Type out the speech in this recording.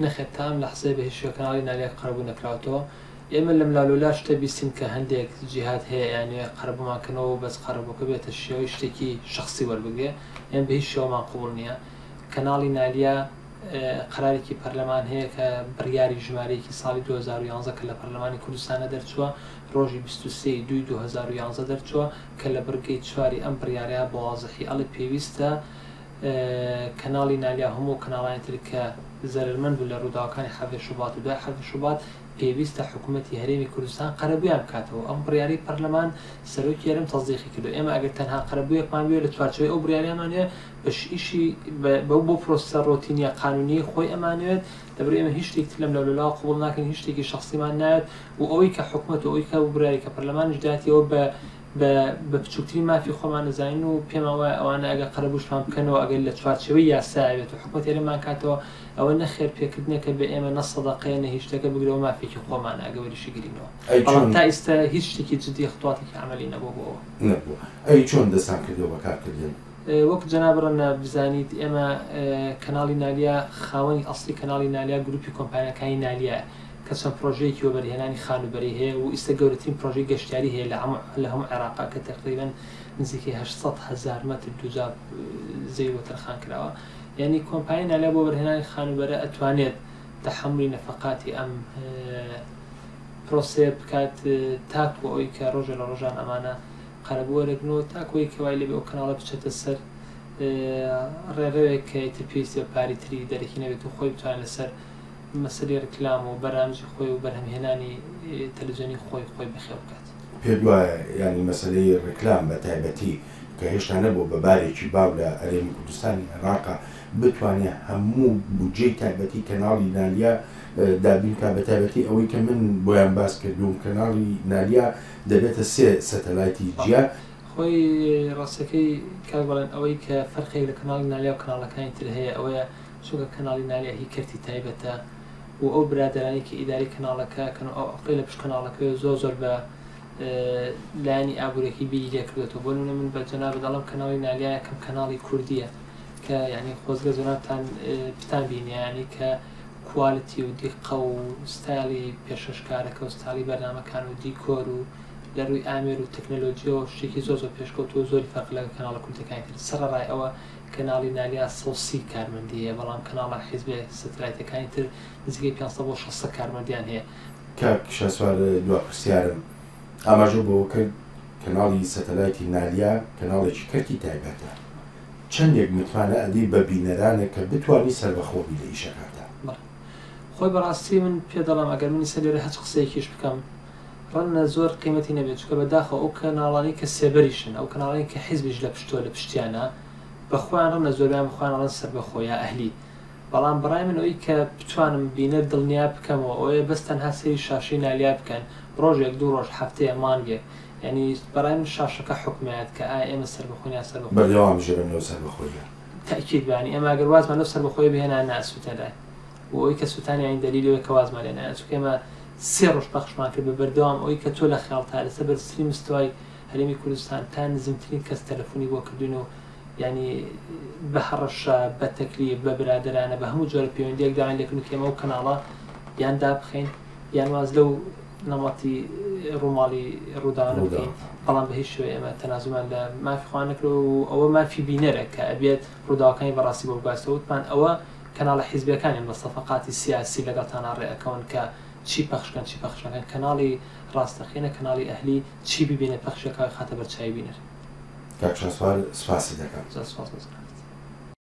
نەخێت تام لە حسێ بە هیچ کەناڵی نالیا قەرەبوو نەکراوەتەوە. ئێمە لەم لاولولا شتە بیستین کە هەندێک جیهات هەیە یانێ قەرەبوومانکردنەوە بەس قەرەبووکە بێتە شێوەی شتێکی شخصی وەربگرێ، ئێمە بە هیچ شێوەمان قبوڵ نییە. کەناڵی نالیا قەرارێکی پەرلەمان هەیە کە بڕیاری ژمارەیەکی ساڵی 2011 کە لە پەرلەمانی کوردستانە دەرچووە، ڕۆژی 23/2/2011 دەرچووە کە لە بڕگەی چواری ئەم بڕیارەیە بە وازەحی ئەڵێ پێویستە کەناڵی نالیا هەموو کەناڵانی تر کە زەرمەند بوو لە ڕووداوەکانی 7 شوبات و دوای 7 شوبات پێویستە حکوومەتی هەرێمی کوردستان قەرەبوویان بکاتەوە. ئەم بڕیاری پەرلەمان سەرۆکی یارم تەزدیقی کردو. ئێمە ئەگەر تەنها قەرەبوویەکمان بێت لە چوارچەوەی ئەو بڕیاریانمانوێت بەش ئیشی بۆ پرۆسە ڕۆتینیە قانونی خۆی ئەمانوێت، دەبێت ئێمە هیچ شتێکی لەم لەولا قبوڵ ناکەین، هیچ شتێکی شخصیمان نایەت و ئەوەی کە حکوومەت و ئەوەی کە بڕیاری کە پەرلەمانش دایەوە بە بچووکترین مافی خۆمان نەزانین و پێم وایە ئەوانە ئەگە قەرەبووشمان بکەنەوە ئەگەر لە چوارچەوەی یاسایەوێت و حکوومەت هێرەمان کاتەوە ئەوە نەخێر پێکردنێکە بە ئێمە نەسەدەقەیە نە هیچ شتێکە بگرەوە مافێکی خۆمان ئەگە وەریشی گرینەوە. بەڵام تا ئێستا هیچ شتێکی جدی خطواتێکی عملی نەبوو بۆەوە. ئەی چۆن دەستان کردەوە بەکارکردن؟ وەک جەنابڕەنە بزانیت ئێمە کەناڵی نالیا خاوەنی ئەسڵی کەناڵی نالیا گروپی کۆمپانیەکانی نالیە کە چەند پرۆژەیەکی وەبەرهێنانی خانوبەری هەیە و ئێستا گەورەترین پرۆژەی گەشتیاری هەیە لە هەموو عێراقا کە تقریباً نزیکی 800,000 مەتر دووجا زەوی وەتەرخان کراوە. یعنی کۆمپانیای نالیا بۆ وەبەرهێنانی خانوبەرە ئەتوانێت تەحملی نەفەقاتی ئەم پرۆسەیە بکات تاکو ئەوەی کە ڕۆژە لە ڕۆژان ئەمانە قەرەبوو وەرەگرنەوە تاکۆی کەوای لەبێ ئەو کەناڵە بچێتە سەر ڕێڕەوێک کە ئیتر پێویستە پاری تری دەرەکی نەبێت و خۆی بتوانێت لەسەر مەسەلەی ڕکلام و بەرامجی خۆی و بەرهەمهێنانی تەلەڤیزیۆنی خۆی بەخێو بکات. پێ وایە ینی مەسەلەی ڕکلام بە تایبەتی کە هێشتا نەبوو بە بارێکی باو لە ئەرێمی کوردستانی عێراقا بتوانێت هەموو بودجەی تایبەتی کەناڵی نالیا دابینکە بە تایبەتی ئەوەی کە من بۆیان باس کردوم کەناڵی نالیا دەبێتە 3 سەتەلایتی جیا. خۆی ڕاستەکەی کاک بەڵێن ئەوەی کە فەرقێک لە کەناڵی نالیا و کەناڵەکانی تر هەیە ئەوەیە چونکە کەناڵی نالیا هی کەرتی تایبەتە و ئەو برادرانی کە ئیداری کەناڵەکە کە ئەوقی لە پشت کەناڵەکە زۆر بە لایانی ئابوورێکی بیری لێ کردێتەوە. بۆ نمونە من بە جەناب دەڵم کەناڵی نالیا یەکەم کەناڵی کوردیە کە یعنی خۆزگە زۆرتان پتان بینی ینی کە کوالیتی و دیقە و ستایلی پێشەشکارەکە و ستالی بەرنامەکان و دیکۆر و لە ڕووی ئامێر و تەکنەلۆژیەوە شتێکی زۆر پێشکەوت و زۆری فەرق لە کەناڵە کوردەکانی تر. سەرەڕای ئەوە کەناڵی نالیا 130 کارمەندی هەیە بەڵام کەناڵە حیزبێ سەتەلایتەکانی تر نزیکەی 500 بۆ 600 کارمەندیان هەیە. کاک شاسوار دوا پرسیارم ئاماژە بۆ کرد کەناڵی سەتەلایتی نالیا کەناڵێکی کەرتی تایبەتە چەندێک متمانە ئەدی بە بینەرانە کە بتوانی سەربەخۆبی لە ئیشەکەدا. خۆی بەڕاستی من پێ دەڵام ئەگەر منی سەرێرە هەچ قسەیەکیش بکەم ڕەنە زۆر قیمەتی نەبێت چکە بەداخە ئەو کەناڵانی کە سێبەریشن ئەو کەناڵانی کە حیزبیش لە پشتۆ لە پشتیانە بەخۆیان ڕەنە زۆریان بخۆیان سەربەخۆیە ئەهلی. بەڵام بەڕای من ئەوەی کە بتوانم بینە دڵنیا بکەمەوە ئەوەیە بەستەن هەسەری شاشی نالیا بکەن ڕۆژێک 2 ڕۆژ هەفتەیە مانگێک ینی بەڕای من شاشەکە حکومەت کە ئایا ئێمە سەربەخۆنیا سەربەخۆ بەردەوام ژێرەوە سەربەخۆیە تاکید بانی ئەمە ئەگەر وازمان لەو سەربەخۆی بهێنان ناسووتەدا و ئەوەی کە سووتانی ئەین دەلیلەوەی کە وازمان لێنایە چونکە ئێمە 3 ڕۆژ پەخشمان کرد بە بەردەوام ئەوەی کە تۆ لە خەڵتا لەسەر بەرزترین مستوای هەرێمی کوردستان تا نزمترین کەس تەلەفۆنی بۆ کردوین و ینی بە هەڕەشە بە تەکلیف بە برادرانە بە هەموو جۆرە پەیوەندیەک داوای لێکردن کە ئێمە ئەو کەناڵە یان دابخەین یان واز لەو نەمەتی ڕووماڵی ڕووداوانە بکەین. بەڵام بە هیچ شوێ ئێمە تەنازومان لە مافی خۆیان نەکرد و ئەوە مافی بینەرە کە ئەبێت ڕووداوەکانی بەڕاستی بۆ بگاستەوە وتمان ئەوە کەناڵە حیزبیەکانیان بە سەفەقاتی سیاسی لەگەڵتان ڕێەکەون کە چی پەخشکەن چی پەخشەکەن کەناڵی ڕاستەخینە کەناڵی ئەهلی چی ببینێت پەخشەکە خاتە بەرچاوی بینەر. کاک شاسوار سپاسی دەکەم. سپاس.